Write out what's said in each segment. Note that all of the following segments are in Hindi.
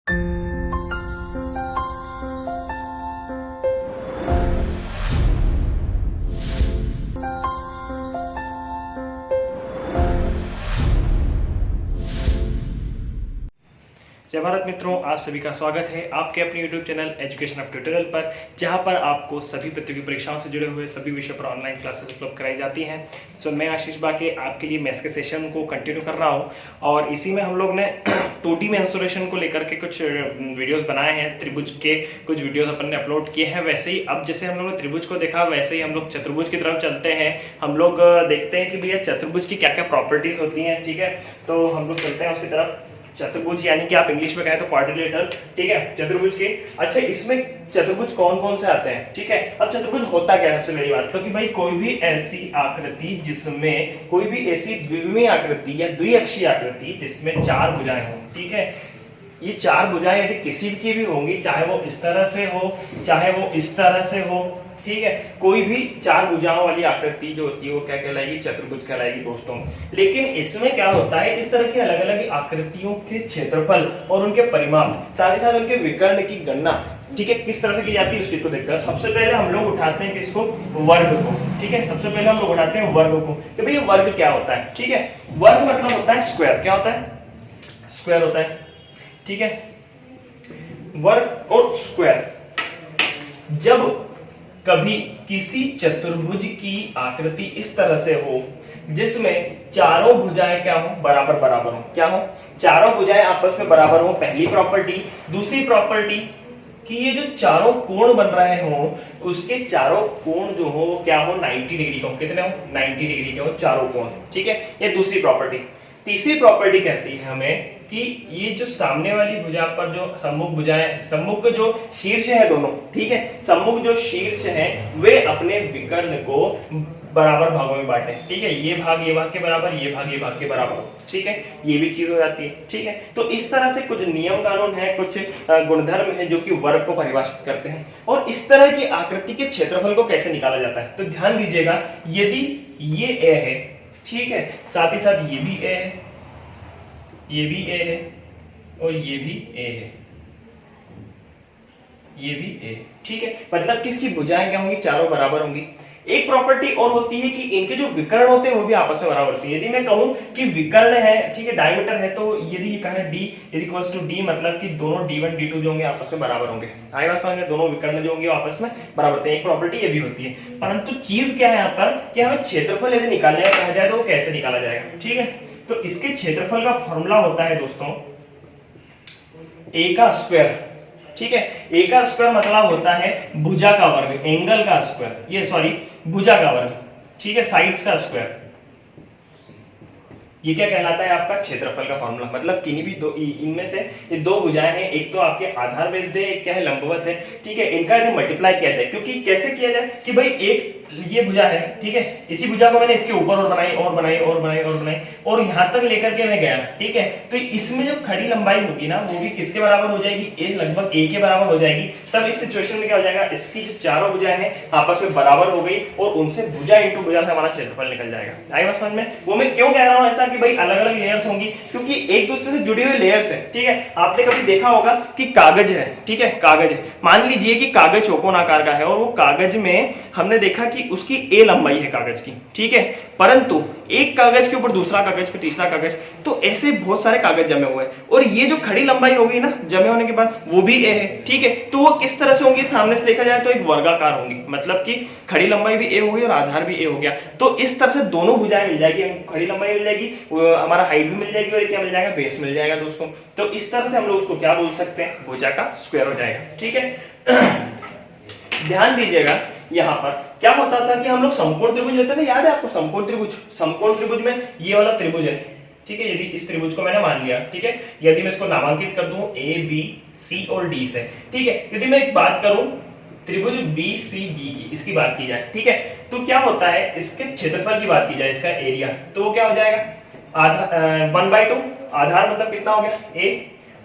जय भारत मित्रों, आप सभी का स्वागत है आपके अपने YouTube channel education of tutorial पर, जहां पर आपको सभी प्रतियोगी परीक्षाओं से जुड़े हुए सभी विषयों पर ऑनलाइन क्लासेस उपलब्ध कराई जाती हैं। सो मैं आशीष बाके आपके लिए मैथ्स के सेशन को कंटिन्यू कर रहा हूं और इसी में हम लोग ने 2D मेंसुरेशन को लेकर के कुछ वीडियोस बनाए हैं। त्रिभुज के कुछ वीडियोस अपन ने अपलोड किए हैं। वैसे ही अब जैसे हम लोग ने त्रिभुज को देखा, वैसे ही हम लोग चतुर्भुज की तरफ चलते हैं। हम लोग देखते हैं कि भैया चतुर्भुज की क्या क्या प्रॉपर्टीज होती हैं। ठीक है, तो हम लोग चलते हैं उसकी तरफ। चतुर्भुज यानी कि आप इंग्लिश में कहें तो क्वाड्रिलेटरल। ठीक है, चतुर्भुज के अच्छा इसमें चतुर्भुज कौन कौन से आते हैं। ठीक है, अब चतुर्भुज होता क्या है, सबसे पहली बात तो कि भाई कोई भी ऐसी आकृति जिसमें कोई भी ऐसी द्विविमीय आकृति या द्विअक्षीय आकृति जिसमें चार भुजाएं हों। ठीक है, ये चार भुजाएं यदि किसी की भी होंगी, चाहे वो इस तरह से हो चाहे वो इस तरह से हो, ठीक है, कोई भी चार भुजाओं वाली आकृति जो होती है वो क्या कहलाएगी, चतुर्भुज कहलाएगी दोस्तों। लेकिन इसमें क्या होता है, इस तरह की अलग अलग आकृतियों के क्षेत्रफल और उनके परिमाप, साथ ही साथ उनके विकर्ण की गणना, ठीक है, किस तरह से की जाती है उस चीज को देखते हैं। सबसे पहले हम लोग उठाते हैं किसको, वर्ग को। ठीक है, सबसे पहले हम लोग उठाते हैं वर्ग को कि भाई वर्ग क्या होता है। ठीक है, वर्ग मतलब होता है स्क्वायर। क्या होता है, स्क्वायर होता है। ठीक है, वर्ग और स्क्वायर। जब कभी किसी चतुर्भुज की आकृति इस तरह से हो जिसमें चारों भुजाएं क्या हो, बराबर बराबर हो। क्या हो, चारों भुजाएं आपस में बराबर हो, पहली प्रॉपर्टी। दूसरी प्रॉपर्टी कि ये जो चारों कोण बन रहे हो उसके चारों कोण जो हो क्या हो, 90 डिग्री का हो। कितने हो, 90 डिग्री के हो चारों कोण। ठीक है, ये दूसरी प्रॉपर्टी। तीसरी प्रॉपर्टी कहती है हमें कि ये जो सामने वाली भुजा पर जो सम्मुख भुजाएं, सम्मुख जो शीर्ष है दोनों, ठीक है, सम्मुख जो शीर्ष है वे अपने विकर्ण को बराबर भागों में बांटे। ठीक है, ये भाग के बराबर, ये भाग के बराबर। ठीक है, ये भी चीज हो जाती है। ठीक है, तो इस तरह से कुछ नियम कानून है, कुछ गुणधर्म है जो कि वर्ग को परिभाषित करते हैं। और इस तरह की आकृति के क्षेत्रफल को कैसे निकाला जाता है, तो ध्यान दीजिएगा, यदि ये ए है, ठीक है, साथ ही साथ ये भी ए है, ये भी ए है और ये भी ए है, ये भी ए। ठीक है, मतलब किसकी भुजाएं क्या होंगी, चारों बराबर होंगी। एक प्रॉपर्टी और होती है कि इनके जो विकर्ण होते हैं वो भी आपस में बराबर होते हैं। यदि मैं कहूं कि विकर्ण है, ठीक है, डायमीटर है, तो यदि ये कहे d इक्वल्स टू d, मतलब कि दोनों d1 d2 जो होंगे आपस में बराबर होंगे। आई बात समझ में, दोनों विकर्ण जो होंगे आपस में बराबर होते हैं। एक प्रॉपर्टी ये भी होती है। परंतु चीज क्या है यहाँ पर कि हमें क्षेत्रफल यदि निकालने का कहा जाए तो वो कैसे निकाला जाएगा। ठीक है, तो इसके क्षेत्रफल का फॉर्मूला होता है दोस्तों ए का स्क्वायर। ठीक है, ए का स्क्वायर मतलब होता है भुजा का वर्ग, एंगल का स्क्वायर, ये सॉरी भुजा का वर्ग। ठीक है, साइड्स का स्क्वायर, ये क्या कहलाता है, आपका क्षेत्रफल का फॉर्मूला। मतलब किन्हीं भी दो, इनमें से ये दो भुजाएं हैं, एक तो आपके आधार बेस्ड है, एक क्या है, लंबवत है। ठीक है, इनका यदि मल्टीप्लाई किया जाए, क्योंकि कैसे किया जाए कि भाई एक ये भुजा है, ठीक है, इसी भुजा को मैंने इसके ऊपर और बनाई और बनाई और बनाई और बनाई और यहां तक लेकर के मैं गया। ठीक है, तो इसमें जो खड़ी लंबाई होगी ना वो भी किसके बराबर हो जाएगी, ए, लगभग ए के बराबर हो जाएगी। तब इस सिचुएशन में क्या हो जाएगा, इसकी जो चारों भुजाएं हैं आपस में बराबर हो गई और उनसे भुजा इंटू भुजा से हमारा क्षेत्रफल निकल जाएगा। आई बात समझ में। वो मैं क्यों कह रहा हूं ऐसा कि भाई अलग अलग लेयर्स होंगी, क्योंकि एक दूसरे से जुड़ी हुई लेयर्स है। ठीक है, आपने कभी देखा होगा कि कागज है, ठीक है, कागज, मान लीजिए कि कागज चौकोन आकार का है और वो कागज में हमने देखा कि उसकी ए लंबाई है कागज की। ठीक है, परंतु एक कागज के ऊपर दूसरा कागज, फिर तीसरा कागज, तो ऐसे बहुत सारे कागज जमे हुए हैं और ये जो खड़ी लंबाई होगी ना जमे होने के बाद वो भी ए है। ठीक है, तो वो किस तरह से होंगी, सामने से देखा जाए तो एक वर्गाकार होंगी, मतलब कि खड़ी लंबाई भी ए होगी और आधार भी ए हो गया। तो इस तरह से दोनों भुजाएं मिल जाएगी, खड़ी लंबाई मिल जाएगी, हमारा हाइट भी मिल जाएगी और क्या मिल जाएगा, बेस मिल जाएगा दोस्तों। तो इस तरह से हम लोग उसको क्या बोल सकते हैं, भुजा का स्क्वायर हो जाएगा। ठीक है, ध्यान दीजिएगा यहाँ पर क्या होता था कि हम लोग समकोण त्रिभुज लेते थे, याद है आपको समकोण त्रिभुज। समकोण त्रिभुज में ये वाला त्रिभुज है, ठीक है, यदि इस त्रिभुज को मैंने मान लिया, ठीक है, यदि मैं इसको नामांकित कर दूं ए बी सी और डी से, ठीक है, यदि मैं एक बात करूं त्रिभुज बी सी डी की, इसकी बात की जाए, ठीक है, तो क्या होता है, इसके क्षेत्रफल की बात की जाए, इसका एरिया, तो वो क्या हो जाएगा, आधा 1/2, आधार मतलब कितना हो गया ए,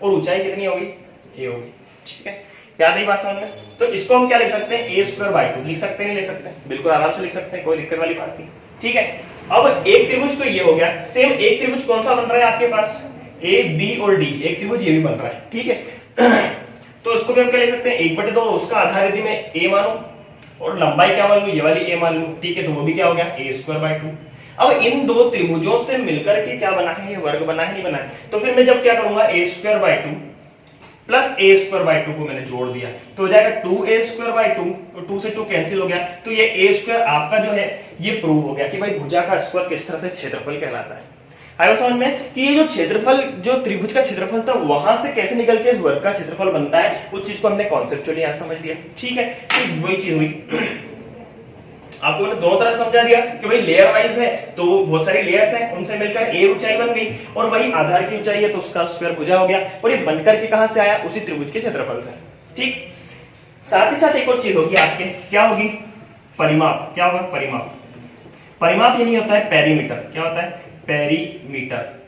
और ऊंचाई कितनी होगी, ए होगी। ठीक है, याद है बात समझ में। तो इसको हम क्या लिख सकते हैं, a²/2 लिख सकते हैं, ले सकते हैं, बिल्कुल आराम से लिख सकते हैं, कोई दिक्कत वाली बात नहीं। ठीक है, अब एक त्रिभुज तो ये हो गया। सेम एक त्रिभुज कौन सा बन रहा है आपके पास, ए बी और डी, एक त्रिभुज ये भी बन रहा है। ठीक है, तो इसको भी हम क्या ले सकते हैं, 1/2, उसका आधार यदि मैं a मानूं और लंबाई क्या मान लूं, ये वाली a मान लूं, ठीक है, तो वो भी क्या हो गया a²/2। अब इन दो त्रिभुजों से मिलकर के क्या बना है, ये वर्ग बना है, नहीं बना है। तो फिर मैं जब क्या करूंगा, a²/2 प्लस a²/2 को मैंने जोड़ दिया तो हो जाएगा 2a²/2, तो 2 से 2 कैंसिल हो गया, तो ये a² आपका जो है ये प्रूव हो गया कि भाई भुजा का स्क्वायर किस तरह से क्षेत्रफल कहलाता है। आया समझ में कि ये जो क्षेत्रफल, जो त्रिभुज का क्षेत्रफल था वहां से कैसे निकल के इस वर्ग का क्षेत्रफल बनता है, उस चीज को हमने कॉन्सेप्चुअली यहां समझ लिया, ठीक है। तो वही चीज हुई, आपको मैंने दोनों तरह समझा दिया कि भाई लेयर वाइज है तो बहुत सारी लेयर्स हैं, उनसे मिलकर a ऊंचाई बन गई, और वही आधार की ऊंचाई है तो उसका स्क्वायर भुजा हो गया, और ये बनकर के कहां से आया, उसी त्रिभुज के क्षेत्रफल से, ठीक। साथ ही साथ एक और चीज होगी आपके, क्या होगी, परिमाप। क्या होगा, परिमाप। परिमाप ये नहीं होता है पेरीमीटर, क्या होता है, पेरीमीटर।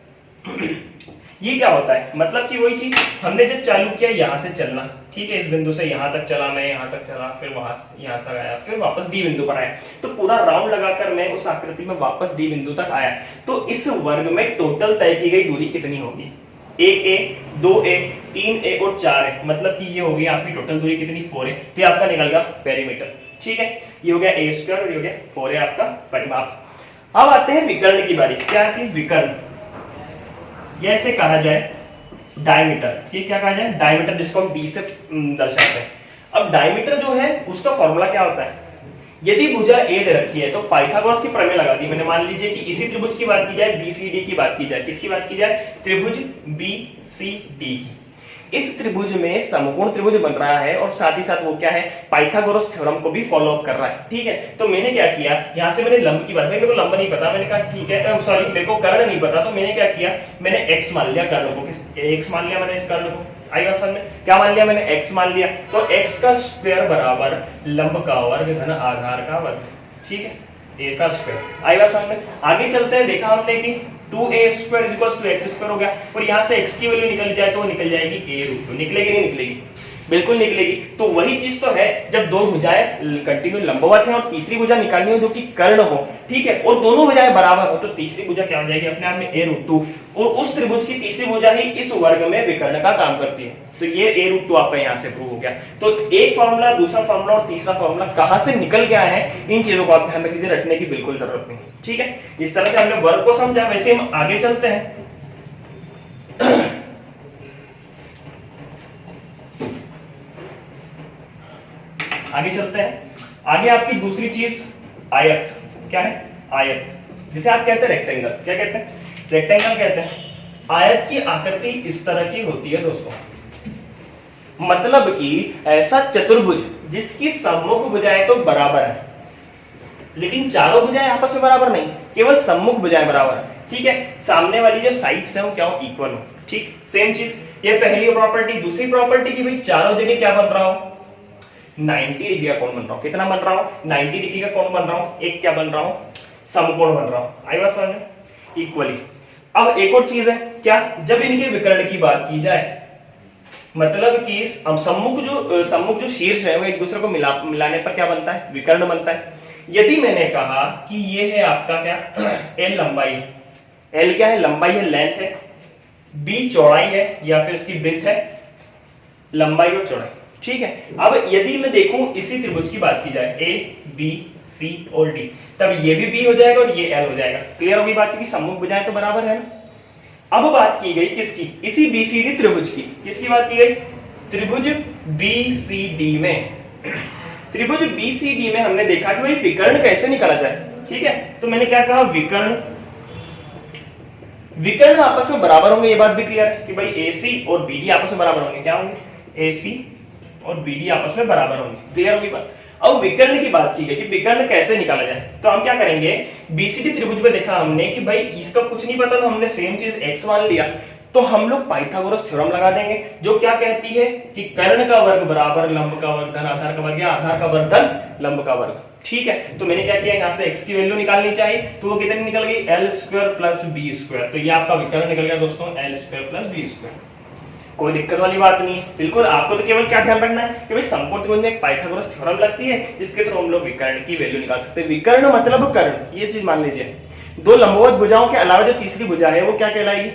ये क्या होता है, मतलब कि वही चीज हमने जब चालू किया यहां से चलना, ठीक है, इस बिंदु से यहां तक चला, मैं यहां तक चला, फिर वहां यहां तक आया, फिर वापस डी बिंदु पर आया, तो पूरा राउंड लगाकर मैं उस आकृति में वापस डी बिंदु तक आया, तो इस वर्ग में टोटल तय की गई दूरी कितनी होगी, 1a, 2a, 3a और 4a, मतलब कि ये होगी आपकी टोटल दूरी कितनी, 4a, तो ये आपका निकल गया पेरीमीटर, ठीक है। ये हो गया a² और ये हो गया 4a आपका परिमाप। अब आते हैं विकर्ण की बारी। क्या आती है, विकर्ण, ऐसे कहा जाए डायमीटर, ये क्या कहा जाए, डायमीटर, जिसको हम d से दर्शाते हैं। अब डायमीटर जो है उसका फॉर्मूला क्या होता है, यदि भुजा a दे रखी है तो पाइथागोरस की प्रमेय लगा दी मैंने। मान लीजिए कि इसी त्रिभुज की बात की जाए, BCD की बात की जाए, किसकी बात की जाए, त्रिभुज BCD की। इस त्रिभुज में समकोण त्रिभुज बन रहा है और साथ ही साथ वो क्या है, पाइथागोरस थ्योरम को भी फॉलो अप कर रहा है, ठीक है। तो मैंने क्या किया, यहां से मैंने लंब की बात, मेरे को लंब नहीं पता, मैंने कहा ठीक है, सॉरी मेरे को कर्ण नहीं पता, तो मैंने क्या किया, मैंने x मान लिया कर्ण को, x मान लिया मैंने इस कर्ण को, आई बात समझ में, क्या मान लिया मैंने, x मान लिया, तो x का स्क्वायर बराबर लंब का वर्ग धन आधार का वर्ग, ठीक है, a का स्क्वायर, आई बात समझ में। आगे चलते हैं, देखा हमने कि 2a² = x² हो गया, और यहां से x की वैल्यू निकल जाए तो निकल जाएगी a√2, निकलेगी नहीं निकलेगी, बिल्कुल निकलेगी। तो वही चीज तो है, जब दो भुजाएं कंटिन्यू लंबवत हैं और तीसरी भुजा निकालनी हो जो कि कर्ण हो, ठीक है, और दोनों भुजाएं बराबर हो, तो तीसरी भुजा क्या हो जाएगी अपने आप में a√2, और उस त्रिभुज की तीसरी भुजा ही इस वर्ग में विकर्ण का काम करती है, तो ये a√2 आपका यहां से प्रूव हो गया। तो एक फार्मूला, दूसरा फार्मूला और तीसरा फार्मूला कहां से निकल के आए हैं, इन चीजों को आप ध्यान रख लीजिए, रटने की बिल्कुल जरूरत नहीं, ठीक है। इस तरह से हमने वर्ग को समझा, वैसे हम आगे चलते हैं। आगे चलते हैं, आगे आपकी दूसरी चीज आयत, क्या है, आयत, जिसे आप कहते हैं रेक्टेंगल, क्या कहते हैं, रेक्टेंगल कहते हैं। आयत की आकृति इस तरह की होती है दोस्तों, मतलब कि ऐसा चतुर्भुज जिसकी सम्मुख भुजाएं तो बराबर है, लेकिन चारों भुजाएं आपस में बराबर नहीं, केवल सम्मुख भुजाएं बराबर है, ठीक है। सामने वाली जो साइड्स हैं वो क्या हो, इक्वल हो, ठीक। सेम चीज, ये पहली प्रॉपर्टी। दूसरी प्रॉपर्टी की भाई चारों जगह क्या बन रहा हो, 90 डिग्री का कोण बन रहा हूं, कितना बन रहा हूं, 90 डिग्री का कोण बन रहा हूं, एक क्या बन रहा हूं, समकोण बन रहा हूं, आई बात समझ में, इक्वली। अब एक और चीज है, क्या, जब इनके विकर्ण की बात की जाए, मतलब कि सम्मुख जो शीर्ष है वो एक दूसरे को मिलाने पर क्या बनता है, विकर्ण बनता है। यदि मैंने कहा कि ये है आपका क्या, l लंबाई, l क्या है, लंबाई है, लेंथ है, b चौड़ाई है या फिर इसकी ब्रेथ है, लंबाई और चौड़ाई, ठीक है। अब यदि मैं देखूं इसी त्रिभुज की बात की जाए, a b c और d, तब ये भी b हो जाएगा और ये l हो जाएगा। क्लियर होगी बात, क्योंकि सम्मुख भुजाएं तो बराबर है ना। अब बात की गई किसकी, इसी BCD त्रिभुज की, किसकी बात की गई, त्रिभुज BCD में। त्रिभुज BCD में हमने देखा कि भाई विकर्ण कैसे निकाला जाए, ठीक है। तो मैंने क्या कहा, विकर्ण आपस में बराबर होंगे, ये बात भी क्लियर है कि भाई AC और BD आपस में बराबर होंगे, क्या होंगे, AC और BD आपस में बराबर होंगे, क्लियर होगी बात। अब विकर्ण की बात की गई कि विकर्ण कैसे निकाला जाए, तो हम क्या करेंगे, BCD त्रिभुज में देखा हमने कि भाई इसका कुछ नहीं पता, तो हमने सेम चीज x मान लिया, तो हम लोग पाइथागोरस थ्योरम लगा देंगे, जो क्या कहती है कि कर्ण का वर्ग बराबर लंब का वर्ग धन आधार का वर्ग, या आधार का वर्ग धन लंब का वर्ग, ठीक है। तो मैंने क्या किया, यहाँ से x की वैल्यू निकालनी चाहिए, तो वो कितनी निकल गई, l² + b², तो ये आपका विकर्ण निकल गया दोस्तों, l² + b²। कोई दिक्कत वाली बात नहीं है, बिल्कुल। आपको तो केवल क्या ध्यान रखना है कि भाई समकोण त्रिभुज में एक पाइथागोरस थ्योरम लगती है, जिसके थ्रू हम लोग विकर्ण की वैल्यू निकाल सकते हैं। विकर्ण मतलब कर्ण, ये चीज मान लीजिए। दो लंबवत भुजाओं के अलावा जो तीसरी भुजा है वो क्या कहलाएगी,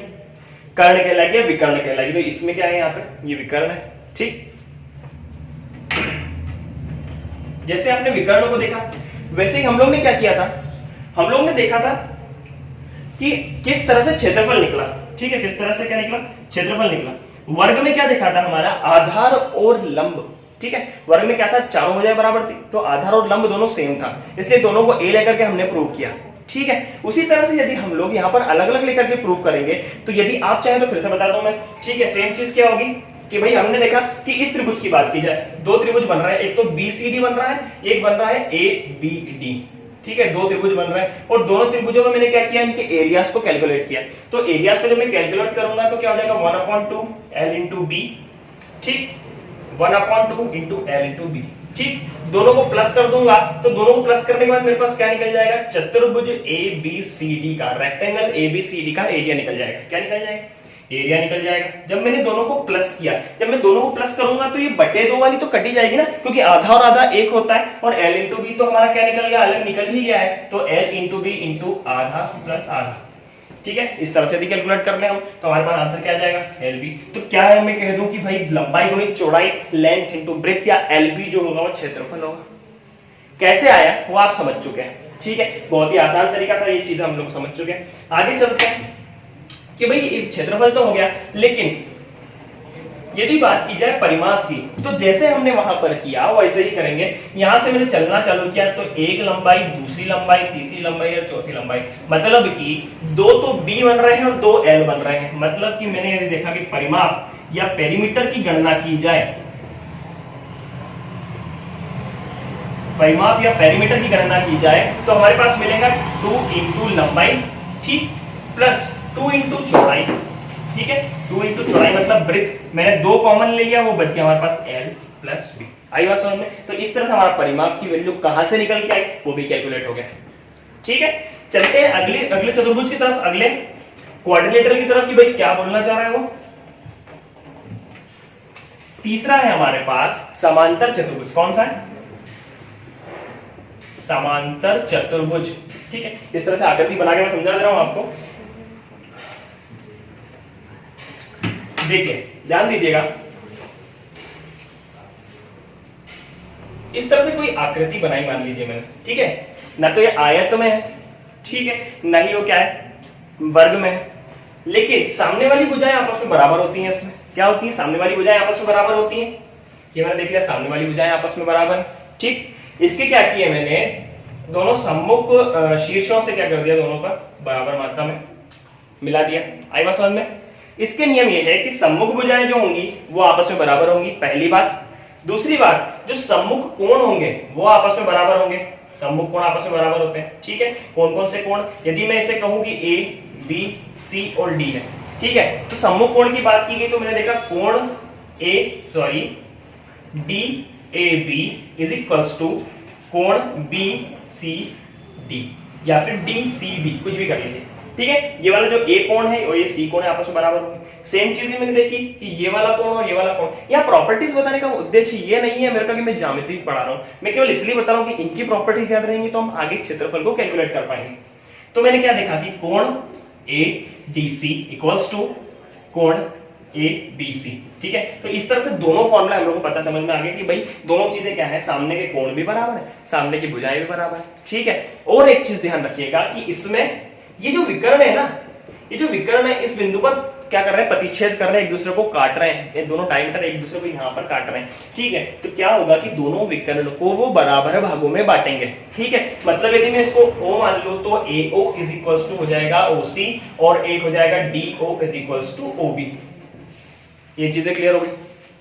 कर्ण कहलाएगी या विकर्ण कहलाएगी। तो इसमें क्या है यहाँ पे, ये विकर्ण है। ठीक, जैसे आपने विकर्ण को देखा वैसे ही हम लोग ने क्या किया था, हम लोग ने देखा था कि किस तरह से क्षेत्रफल निकला। ठीक है, किस तरह से क्या निकला, क्षेत्रफल निकला। वर्ग में क्या देखा था हमारा, आधार और लंब। ठीक है, वर्ग में क्या था, चारों भुजाएं बराबर थी, तो आधार और लंब दोनों सेम था, इसलिए दोनों को ए लेकर के हमने प्रूव किया। ठीक है, उसी तरह से यदि हम लोग यहाँ पर अलग अलग लेकर के प्रूव करेंगे, तो यदि आप चाहें तो फिर से बता दूं मैं। ठीक है, सेम चीज क्या होगी कि भाई हमने देखा कि इस त्रिभुज की बात की जाए, दो त्रिभुज बन रहा है, एक तो BCD बन रहा है, एक बन रहा है ABD। ठीक है, दो त्रिभुज बन रहे हैं और दोनों त्रिभुजों में मैंने क्या किया, इनके एरियाज को कैलकुलेट किया। तो एरियाज को जब मैं कैलकुलेट करूंगा तो क्या हो जाएगा, 1/2 L into B। ठीक, 1/2 into L into B। ठीक, दोनों को प्लस कर दूंगा तो दोनों को प्लस करने के बाद मेरे पास क्या निकल जाएगा, चतुर्भुज ABCD का, रेक्टेंगल ABCD का एरिया निकल जाएगा। क्या निकल जाएगा, एरिया निकल जाएगा। जब मैंने दोनों को प्लस किया, जब मैं दोनों को प्लस करूंगा तो ये बटे 2 वाली तो कटी जाएगी ना, क्योंकि आधा और आधा एक होता है, और L into B तो हमारा क्या निकल गया, अलग निकल ही गया है, तो L into B into आधा प्लस आधा। ठीक है, इस तरह से यदि कैलकुलेट कर ले हम तो हमारे पास आंसर क्या आ जाएगा, LB। तो क्या है, मैं कह दूं कि भाई लंबाई गुणित चौड़ाई, लेंथ इनटू ब्रेथ, या LB जो होगा वो क्षेत्रफल होगा। कैसे आया वो आप समझ चुके हैं। ठीक है, बहुत ही आसान तरीका था, ये चीज हम लोग समझ चुके हैं। आगे चलते हैं कि भाई क्षेत्रफल तो हो गया, लेकिन यदि बात की जाए परिमाप की, तो जैसे हमने वहां पर किया वैसे ही करेंगे। यहां से मैंने चलना चालू किया तो एक लंबाई, दूसरी लंबाई, तीसरी लंबाई और चौथी लंबाई, मतलब कि दो तो B बन रहे हैं और दो L बन रहे हैं। मतलब कि मैंने यदि देखा कि परिमाप या पेरीमीटर की गणना की जाए, परिमाप या पेरीमीटर की गणना की जाए तो हमारे पास मिलेगा 2 इंटू लंबाई, ठीक, प्लस 2 इंटू चौड़ाई। ठीक है, 2 इंटू चौड़ाई मतलब ब्रेथ, मैंने 2 कॉमन ले लिया, वो बच गया हमारे पास L प्लस B। आई बात समझ में। तो इस तरह से हमारा परिमाप की वैल्यू कहां से निकल के आई वो भी कैलकुलेट हो गया। ठीक है, चलते हैं अगले चतुर्भुज की तरफ, अगले क्वाड्रिलेटरल की तरफ, कि भाई क्या बोलना चाह रहा है वो। तीसरा है हमारे पास समांतर चतुर्भुज। कौन सा है, समांतर चतुर्भुज। ठीक है, इस तरह से आकृति बना के मैं समझा दे रहा हूं आपको। देखिए, ध्यान दीजिएगा, इस तरह से कोई आकृति बनाई मान लीजिए मैंने। ठीक है, ना तो ये आयत में है, ठीक है, ना ही वो क्या है, वर्ग में है, लेकिन सामने वाली भुजाएं आपस में बराबर होती हैं। इसमें क्या होती है, सामने वाली भुजाएं आपस में बराबर होती हैं। ये मैंने देख लिया, सामने वाली भुजाएं आपस में बराबर। ठीक, इसके क्या किए मैंने, दोनों सम्मुख शीर्षों से क्या कर दिया, दोनों का बराबर मात्रा में मिला दिया। आई बात समझ में। इसके नियम ये है कि सम्मुख भुजाएं जो होंगी वो आपस में बराबर होंगी, पहली बात। दूसरी बात, जो सम्मुख कोण होंगे वो आपस में बराबर होंगे। सम्मुख कोण आपस में बराबर होते हैं। ठीक है, कौन कौन से कोण, यदि मैं इसे कहूं कि A, B, C और D है, ठीक है, तो सम्मुख कोण की बात की गई तो मैंने देखा कोण DAB इज इक्वल्स टू कोण BCD या फिर DCB, कुछ भी कर लीजिए। ठीक है, ये वाला जो A कोण है और ये C कोण है आपस में बराबर होंगे। सेम चीज मैंने देखी कि ये वाला कोण और ये वाला कोण। या प्रॉपर्टीज बताने का उद्देश्य ये नहीं है मेरे का कि मैं ज्यामिति पढ़ा रहा हूं, मैं केवल इसलिए बता रहा हूं कि इनकी प्रॉपर्टीज याद रहेंगी तो हम आगे क्षेत्रफल को कैलकुलेट कर पाएंगे। तो मैंने क्या देखा कि कोण ADC इक्वल्स टू कोण ABC। ठीक है, तो इस तरह से दोनों फॉर्मूला हम लोगों को पता समझ में आ गया कि भाई दोनों चीजें क्या है, सामने के कोण भी बराबर है, सामने की भुजाएं भी बराबर है। ठीक है, और एक चीज ध्यान रखिएगा कि इसमें ये जो विकर्ण है ना, ये जो विकर्ण है इस बिंदु पर क्या कर रहे हैं, प्रतिच्छेद कर रहे हैं, एक दूसरे को काट रहे हैं। ये दोनों डायमीटर एक दूसरे को यहाँ पर काट रहे हैं। ठीक है, तो क्या होगा कि दोनों विकर्ण को वो बराबर भागों में बांटेंगे। ठीक है, मतलब यदि मैं इसको O मान लूं तो AO इज इक्वल्स टू हो जाएगा OC और एक हो जाएगा DO is equals to OB। ये चीजें क्लियर हो गई।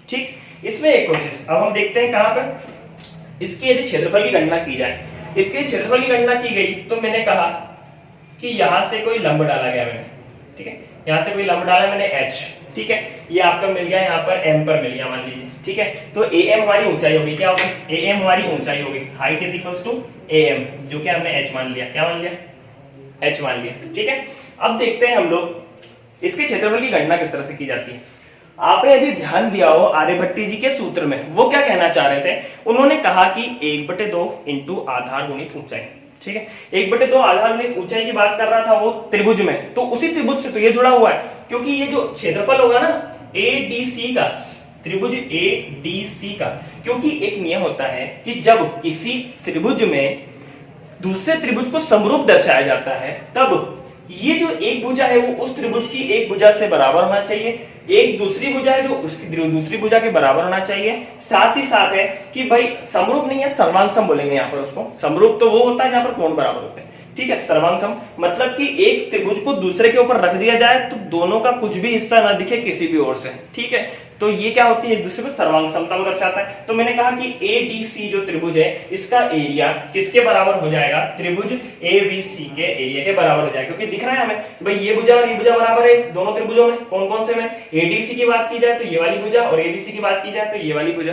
ठीक, इसमें एक और चीज अब हम देखते हैं कहां पर, इसकी यदि क्षेत्रफल की गणना की जाए, इसके क्षेत्रफल की गणना की गई तो मैंने कहा कि यहां से कोई लंब डाला गया मैंने। ठीक है, यहां से कोई लंब डाला मैंने H। ठीक है, ये आपका मिल गया यहाँ पर M पर मिल गया मान लीजिए। ठीक है, तो AM हमारी ऊंचाई होगी, क्या होगी, AM हमारी ऊंचाई होगी, height is equals to AM, जो कि हमने H मान लिया। क्या मान लिया, H मान लिया। ठीक है, अब देखते हैं हम लोग इसके क्षेत्रफल की गणना किस तरह से की जाती है। आपने यदि ध्यान दिया हो आर्यभट्ट जी के सूत्र में वो क्या कहना चाह रहे थे, उन्होंने कहा कि 1/2 इंटू आधार गुणित ऊंचाई। ठीक है। 1/2 आधार गुणित ऊंचाई की बात कर रहा था वो त्रिभुज में, तो उसी त्रिभुज से तो ये जुड़ा हुआ है, क्योंकि ये जो क्षेत्रफल होगा ना ADC का, त्रिभुज ADC का, क्योंकि एक नियम होता है कि जब किसी त्रिभुज में दूसरे त्रिभुज को समरूप दर्शाया जाता है तब ये जो एक भुजा है वो उस त्रिभुज की एक भुजा से बराबर होना चाहिए, एक दूसरी भुजा है जो उसकी दूसरी भुजा के बराबर होना चाहिए। साथ ही साथ है कि भाई समरूप नहीं है, सर्वांग बोलेंगे यहाँ पर उसको। समरूप तो वो होता है जहां पर कोण बराबर होते हैं, ठीक है। सर्वांग मतलब कि एक त्रिभुज को दूसरे के ऊपर रख दिया जाए तो दोनों का कुछ भी हिस्सा ना दिखे किसी भी ओर से, ठीक है। तो ये क्या होती है, एक दूसरे को सर्वांग समता को दर्शाता है। तो मैंने कहा कि ADC जो त्रिभुज है इसका एरिया किसके बराबर हो जाएगा, त्रिभुज ABC के एरिया के बराबर हो जाएगा, क्योंकि दिख रहा है हमें भाई ये भुजा और ये भुजा बराबर है इस दोनों त्रिभुजों में। कौन कौन से में, ADC की बात की जाए तो ये वाली भुजा, और ABC की बात की जाए तो ये वाली भुजा,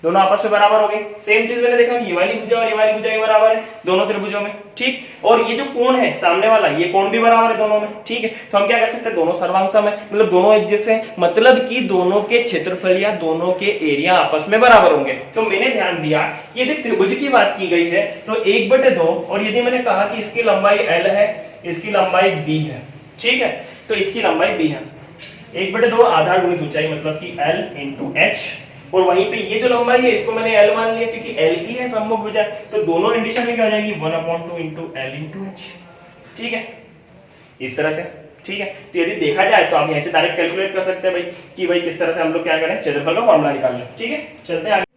दोनों आपस में बराबर हो गए। सेम चीज मैंने देखा ये वाली भुजा और ये वाली भुजा ये बराबर है दोनों त्रिभुजों में, ठीक। और ये जो कोण है सामने वाला, ये कोण भी बराबर है दोनों में, ठीक है। तो हम क्या कर सकते हैं, दोनों सर्वांग है, मतलब दोनों एक जैसे, मतलब कि दोनों के क्षेत्रफल या दोनों के एरिया आपस में बराबर होंगे। तो मैंने ध्यान दिया कि यदि त्रिभुज की बात की गई है तो 1/2, और यदि मैंने कहा कि इसकी लंबाई L है, इसकी लंबाई B है, ठीक है, तो इसकी लंबाई B है। 1/2 आधार गुणित ऊंचाई मतलब कि L × H, और वहीं पे ये जो लंबाई है इसको मैंने L मान लिया क्योंकि L ही है सम्मुख भुजा, तो दोनों रिलेशन में क्या हो जाएगी 1/2 × L × H, ठीक है, इस तरह से, ठीक है। तो यदि देखा जाए तो आप यहां से डायरेक्ट कैलकुलेट कर सकते हैं भाई कि भाई किस तरह से हम लोग क्या करें, क्षेत्रफल का फॉर्मूला निकाल लें, ठीक है। चलते हैं आगे।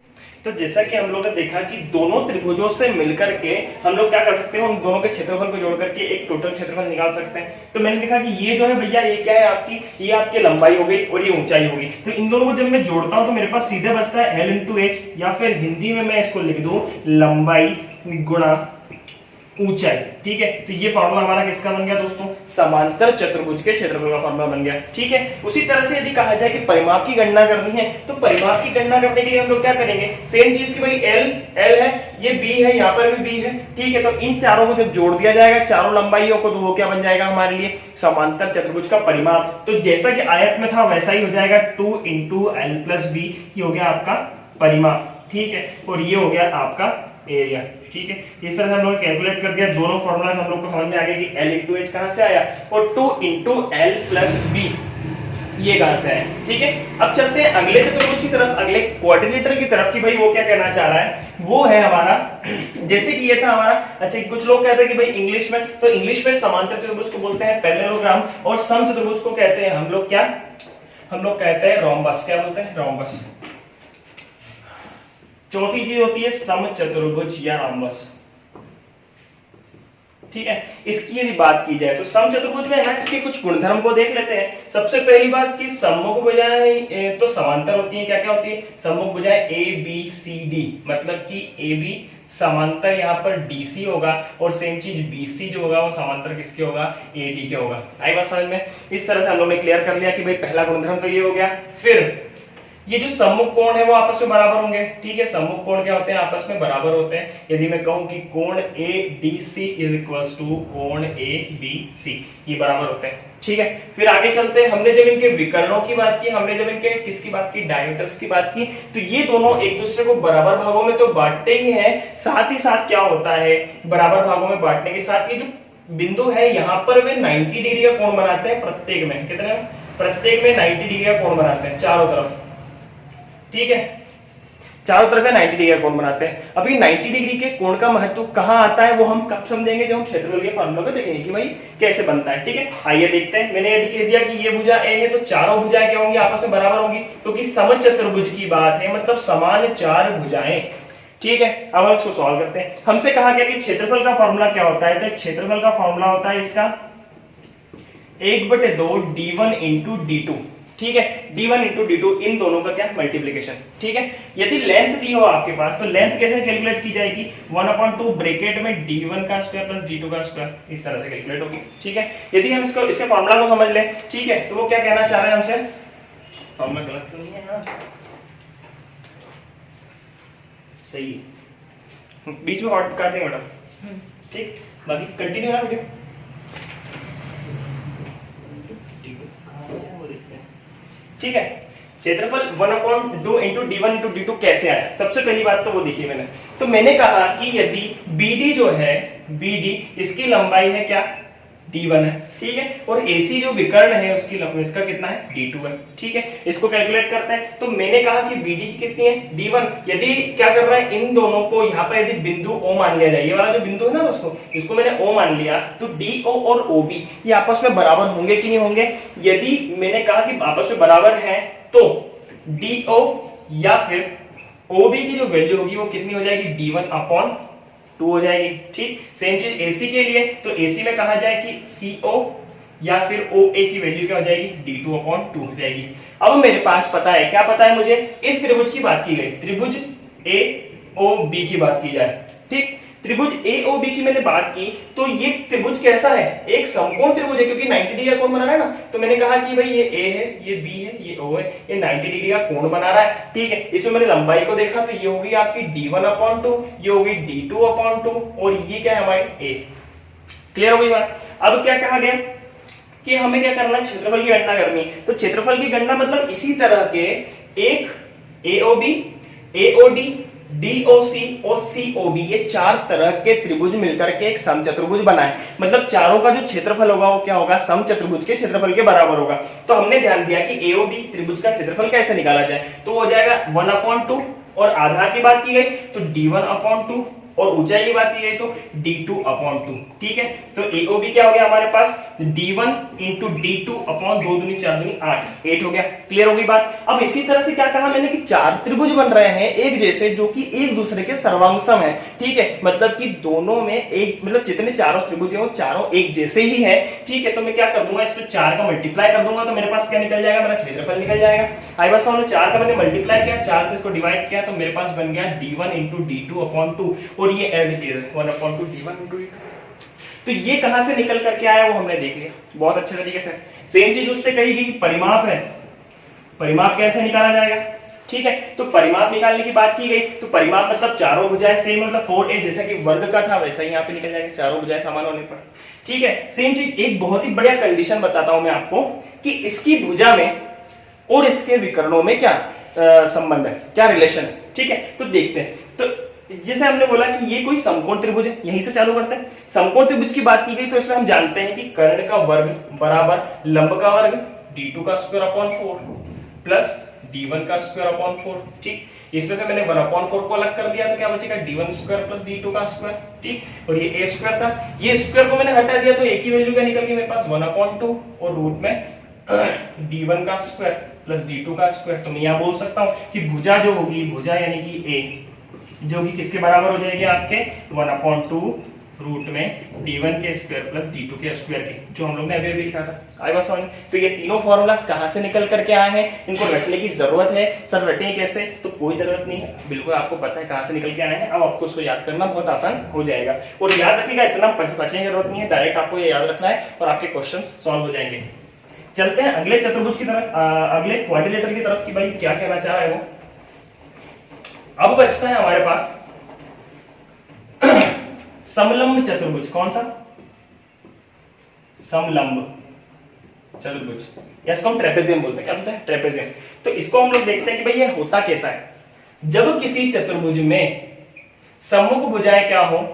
तो जैसा कि हम लोगों ने देखा कि दोनों त्रिभुजों से मिलकर के हम लोग क्या कर सकते हैं, उन दोनों के क्षेत्रफल को जोड़ करके एक टोटल क्षेत्रफल निकाल सकते हैं। तो मैंने देखा कि ये जो है भैया ये क्या है आपकी, ये आपकी लंबाई हो गई और ये ऊंचाई हो गई। तो इन दोनों को जब मैं जोड़ता हूं तो मेरे पास सीधे बचता है L × H, या फिर हिंदी में मैं इसको लिख दूं लंबाई गुणा ऊंचाई, ठीक है। तो ये फॉर्मूला हमारा किसका बन गया दोस्तों, समांतर चतुर्भुज के क्षेत्रफल का फॉर्मूला बन गया, ठीक है। उसी तरह से यदि कहा जाए कि परिमाप की गणना करनी है तो परिमाप की गणना करने के लिए हम लोग क्या करेंगे, सेम चीज की भाई L है, ये B है, यहाँ पर भी B है, ठीक है। तो इन चारों को जब जोड़ दिया जाएगा चारों लंबाइयों को, तो वो क्या बन जाएगा हमारे लिए समांतर चतुर्भुज का परिमाप। तो जैसा कि आयत में था वैसा ही हो जाएगा 2 × L + B, ये हो गया आपका परिमाप, ठीक है, और ये हो गया आपका एरिया, ठीक है। इस तरह से हम लोग कैलकुलेट कर दिया, दोनों फॉर्मूलाज हम लोग को समझ में आ गया कि L × H कहां से आया और 2 × L + B ये कहां से आया, ठीक है। अब चलते हैं अगले चतुर्भुज की तरफ, अगले क्वाड्रिलेटरल की तरफ कि भाई वो क्या कहना चाह रहा है। वो है हमारा, जैसे कि ये था हमारा, अच्छा कुछ लोग कहते हैं कि भाई इंग्लिश में, तो इंग्लिश में समांतर चतुर्भुज को बोलते हैं पैरेललोग्राम, और सम चतुर्भुज को कहते हैं हम लोग क्या, हम लोग कहते हैं रोम्बस। क्या बोलते हैं, रोम्बस। चौथी चीज होती है समचतुर्भुज या रोम्बस, ठीक है। इसकी यदि बात की जाए तो समचतुर्भुज में है ना, इसके कुछ गुणधर्म को देख लेते हैं। सबसे पहली बात कि सम्मुख भुजाएं तो समांतर होती हैं। क्या क्या होती है, सम्मुख भुजाएं ABCD, मतलब कि AB समांतर यहाँ पर DC होगा, और सेम चीज BC जो होगा वो समांतर किसके होगा, AD के होगा। आई बात समझ में। इस तरह से हम लोग ने क्लियर कर लिया कि भाई पहला गुणधर्म तो ये हो गया। फिर ये जो सम्मुख कोण है वो आपस में बराबर होंगे, ठीक है। सम्मुख कोण क्या होते हैं, आपस में बराबर होते हैं। यदि मैं कहूं कि कोण ADC = कोण ABC, ये बराबर होते हैं, ठीक है। फिर आगे चलते हैं, हमने जब इनके विकर्णों की बात की, हमने जब इनके किसकी बात की, डायमीटर्स की बात की, तो ये दोनों एक दूसरे को बराबर भागों में तो बांटते ही हैं, साथ ही साथ क्या होता है, बराबर भागों में बांटने के साथ ये जो बिंदु है यहाँ पर वे 90 डिग्री का कोण बनाते हैं। प्रत्येक में कितने, प्रत्येक में 90 डिग्री का कोण बनाते हैं चारों तरफ, ठीक है। चारों तरफ 90 डिग्री का कोण बनाते हैं। अब ये 90 डिग्री के कोण का महत्व कहां आता है वो हम कब समझेंगे, जब हम क्षेत्रफल के फार्मूला को देखेंगे कि भाई कैसे बनता है, ठीक है। आइए देखते हैं। मैंने यदि कह दिया कि ये भुजा A है तो चारों भुजाएं क्या होंगी, आपस में बराबर होंगी, क्योंकि समचतुर्भुज की बात है, मतलब समान चार भुजाएं, ठीक है। अब हम इसको सॉल्व करते हैं। हमसे कहा गया कि क्षेत्रफल का फॉर्मूला क्या होता है, तो क्षेत्रफल का फॉर्मूला होता है इसका 1/2 D1 × D2, ठीक है। D1 × D2 इन दोनों का क्या, मल्टीप्लिकेशन, ठीक है। यदि लेंथ दी हो आपके पास तो लेंथ कैसे कैलकुलेट की जाएगी, 1/2 ब्रैकेट में D1 का स्क्वायर + D2 का स्क्वायर, इस तरह से कैलकुलेट होगी, ठीक है। यदि हम इसको इसके फॉर्मूला को समझ लें, ठीक है, तो वो क्या कहना चाह रहे हैं हमसे, फॉर्मूला गलत तो नहीं है ना, सही है, बीच में काट देंगे मैडम, ठीक। बाकी कंटिन्यू है वीडियो, ठीक है। क्षेत्रफल 1/2 × D1 × D2 कैसे आया, सबसे पहली बात तो वो देखिए मैंने, तो मैंने कहा कि यदि BD जो है BD, इसकी लंबाई है क्या, D1 है, ठीक है। और AC जो विकर्ण है उसकी लंबाई, इसका कितना है, D2 है, ठीक है। इसको कैलकुलेट करते हैं। तो मैंने कहा कि BD की कितनी है, D1। यदि क्या कर रहा है, इन दोनों को यहाँ पर यदि बिंदु O मान लिया जाए, ये वाला जो बिंदु है ना दोस्तों, इसको मैंने O मान लिया, तो DO और OB ये आपस में बराबर होंगे कि नहीं होंगे। यदि मैंने कहा कि आपस में बराबर है तो DO या फिर OB की जो वैल्यू होगी वो कितनी हो जाएगी, D1/2 हो जाएगी, ठीक। सेम चीज AC के लिए, तो AC में कहा जाए कि CO या फिर OA की वैल्यू क्या हो जाएगी, D2/2 हो जाएगी। अब मेरे पास पता है, क्या पता है मुझे, इस त्रिभुज की बात की गई, त्रिभुज AOB की बात की जाए, ठीक। त्रिभुज AOB की मैंने बात की, तो ये त्रिभुज कैसा है, एक समकोण त्रिभुज है, क्योंकि 90 डिग्री का कोण बना रहा है ना। तो मैंने कहा कि भाई ये A है, ये B है, ये O है, ये 90 डिग्री का कोण बना रहा है, ठीक है। इसमें मैंने लंबाई को देखा, तो ये होगी आपकी D1/2, ये होगी D2/2, और ये क्या है हमारी A। क्लियर हो गई बात। अब क्या कहा गया कि हमें क्या करना है, क्षेत्रफल की गणना करनी है। तो क्षेत्रफल की गणना मतलब इसी तरह के एक AOB, AOD, DOC और COB, ये चार तरह के त्रिभुज मिलकर के एक समचतुर्भुज बनाए। मतलब चारों का जो क्षेत्रफल होगा वो क्या होगा, समचतुर्भुज के क्षेत्रफल के बराबर होगा। तो हमने ध्यान दिया कि AOB त्रिभुज का क्षेत्रफल कैसे निकाला जाए, तो हो जाएगा 1/2, और आधार की बात की गई तो D1/2, और ऊंचाई की बात की गई तो D2/2, ठीक है। तो AOB क्या हो गया हमारे पास, D1 × D2/2 दूनी 4 दूनी 8 हो गया। क्लियर हो गई बात। अब इसी तरह से क्या कहा मैंने कि चार त्रिभुज बन रहे हैं एक जैसे, जो कि एक दूसरे के सर्वांगसम है, ठीक है। मतलब कि दोनों में एक, मतलब जितने चारों त्रिभुज है वो चारों एक जैसे ही है, ठीक है। तो मैं क्या कर दूंगा, इसको 4 का मल्टीप्लाई कर दूंगा, तो मेरे पास क्या निकल जाएगा, मेरा क्षेत्रफल निकल जाएगा। आई बस 4 का मैंने मल्टीप्लाई किया, 4 से इसको डिवाइड किया, तो मेरे पास बन गया D1 × D2/2, और ये as it is 1/2 D1 × D2। तो ये कहां से निकल करके आया वो हमने देख लिया बहुत अच्छे तरीके से। सेम चीज उससे कही गई, परिमाप है, परिमाप कैसे निकाला जाएगा, ठीक है। तो परिमाप निकालने की बात की गई, तो परिमाप मतलब चारों भुजाएं सेम, मतलब 4a जैसा कि वर्ग का था वैसा ही यहाँ पे निकल जाएगा, चारों भुजाएं समान होने पर, ठीक है। सेम चीज, एक बहुत ही बढ़िया कंडीशन बताता हूं मैं आपको कि इसकी भुजा में और इसके विकर्णों में क्या संबंध है, क्या रिलेशन है, ठीक है। तो देखते हैं। तो जैसे हमने बोला कि ये कोई समकोण त्रिभुज है, यहीं से चालू करते हैं। समकोण त्रिभुज की बात की गई तो इसमें हम जानते हैं कि कर्ण का वर्ग बराबर लंब का वर्ग D2² प्लस D1² ठीक। इसमें से मैंने 1/4 को अलग कर दिया, तो क्या बचेगा D1² प्लस D2², ठीक। और ये A² था, ये स्क्वायर को मैंने हटा दिया, तो एक ही वैल्यू क्या निकल गई मेरे पास 1/2, और रूट में D1² प्लस D2²। तो मैं यहाँ बोल सकता हूँ कि भुजा जो होगी, भुजा यानी कि A जो कि किसके बराबर हो जाएगी, आपके 1/2 रूट में D1² प्लस D2² के, जो हम लोग ने अभी लिखा था। आई बात समझ। तो ये तीनों फॉर्मूलास कहां से निकल करके आए हैं, इनको रटने की जरूरत है। सर रटें कैसे, तो कोई जरूरत नहीं है, बिल्कुल आपको पता है कहां से निकल के आए हैं। अब आपको उसको याद करना बहुत आसान हो जाएगा। और याद रखिएगा, इतना बचने की जरूरत नहीं है, डायरेक्ट आपको ये याद रखना है और आपके क्वेश्चन सॉल्व हो जाएंगे। चलते हैं अगले चतुर्भुज की तरफ, अगले क्वाड्रिलेटरल की तरफ, कि भाई क्या कहना चाह रहा है वो। अब बचता है हमारे पास समलंब चतुर्भुज। कौन सा, समलंब चतुर्भुज, या इसको हम ट्रेपेजियम बोलते हैं। क्या बोलते हैं, ट्रेपेजियम। तो इसको हम लोग देखते हैं कि भाई ये होता कैसा है। जब किसी चतुर्भुज में सम्मुख भुजाएं क्या हो,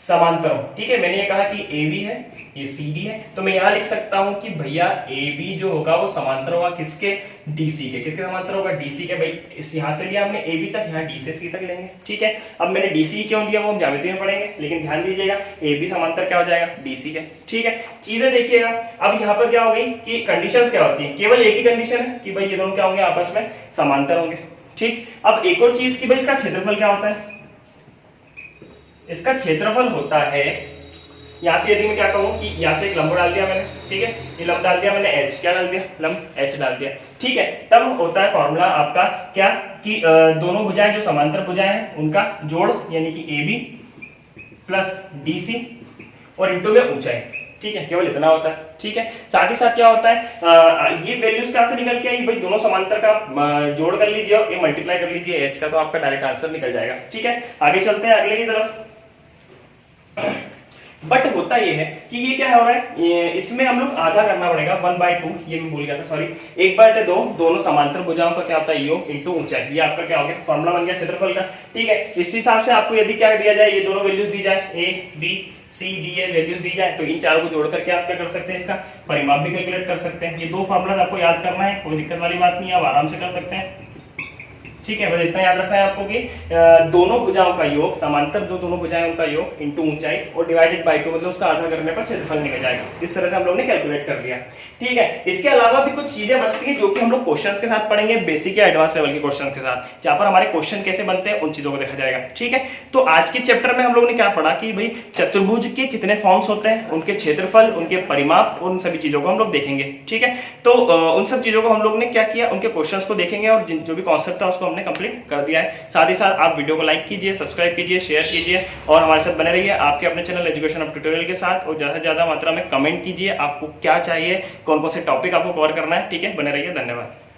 समांतर हो, ठीक है। मैंने ये कहा कि AB है, ये CD है, तो मैं यहां लिख सकता हूं कि भैया AB जो होगा वो समांतर होगा किसके, DC के। किसके समांतर होगा, DC के। भाई इस यहां से लिया हमने AB तक, यहां D से C तक लेंगे, ठीक है। अब मैंने DC क्यों लिया वो हम ज्यामिति में पढ़ेंगे, लेकिन ध्यान दीजिएगा AB समांतर क्या हो जाएगा, DC के, ठीक है। चीजें देखिएगा। अब यहाँ पर क्या हो गई कि कंडीशंस क्या होती है, केवल एक ही कंडीशन है कि भाई ये दोनों क्या होंगे, आपस में समांतर होंगे, ठीक। अब एक और चीज कि भाई इसका क्षेत्रफल क्या होता है, इसका क्षेत्रफल होता है, यहां से यदि मैं क्या कहूं कि यहां से एक लंब डाल दिया मैंने, ठीक है, ये लंब डाल दिया मैंने, h क्या डाल दिया, लंब h डाल दिया, ठीक है। तब होता है फॉर्मूला आपका क्या कि दोनों भुजाएं जो समांतर भुजाएं हैं उनका जोड़, यानी कि AB प्लस DC और इंटू में ऊंचाई, ठीक है। केवल इतना होता है, ठीक है। साथ ही साथ क्या होता है, ये वैल्यूज कहां से निकल के आई, भाई दोनों समांतर का जोड़ कर लीजिए और ये मल्टीप्लाई कर लीजिए h का, तो आपका डायरेक्ट आंसर निकल जाएगा, ठीक है। आगे चलते हैं अगले की तरफ। बट होता ये है कि ये क्या हो रहा है, इसमें हम लोग आधा करना पड़ेगा, 1/2, ये मैं भूल गया था, सॉरी। 1/2 दोनों समांतर भुजाओं का क्या होता है, योग इंटू ऊंचाई, ये आपका क्या हो गया, फॉर्मूला बन गया क्षेत्रफल का, ठीक है। इस हिसाब से आपको यदि क्या दिया जाए, ये दोनों वैल्यूज दी जाए, A B C D A values दी जाए तो इन चारों को जोड़ करके आप क्या कर सकते हैं, इसका परिमाप भी कैलकुलेट कर सकते हैं। ये दो फार्मूला आपको याद करना है, कोई दिक्कत वाली बात नहीं है, आप आराम से कर सकते हैं। ठीक है, बस इतना याद रखना है आपको कि दोनों भुजाओं का योग, समांतर जो दोनों भुजाएं उनका योग इनटू ऊंचाई और डिवाइडेड बाय 2 मतलब उसका आधा करने पर क्षेत्रफल निकल जाएगा। इस तरह से हम लोग ने कैलकुलेट कर लिया। ठीक है, इसके अलावा भी कुछ चीजें बचती हैं जो कि हम लोग क्वेश्चंस के साथ पढ़ेंगे, बेसिक या एडवांस लेवल के क्वेश्चंस के साथ, जहां पर हमारे क्वेश्चन कैसे बनते हैं उन चीजों को देखा जाएगा। ठीक है, तो आज के चैप्टर में हम लोग ने क्या पढ़ा कि भाई चतुर्भुज के कितने फॉर्म्स होते हैं, उनके क्षेत्रफल, उनके परिमाप, उन सभी चीजों को हम लोग देखेंगे। ठीक है, तो उन सब चीजों को हम लोग ने क्या किया, उनके क्वेश्चंस को देखेंगे और जो भी कॉन्सेप्ट था उसको हमने कंप्लीट कर दिया है। साथ ही साथ आप वीडियो को लाइक कीजिए, सब्सक्राइब कीजिए, शेयर कीजिए और हमारे साथ बने रहिए आपके अपने चैनल एजुकेशन अप ट्यूटोरियल के साथ। और ज्यादा से ज्यादा मात्रा में कमेंट कीजिए, आपको क्या चाहिए, कौन कौन से टॉपिक आपको कवर करना है। ठीक है, बने रहिए, धन्यवाद।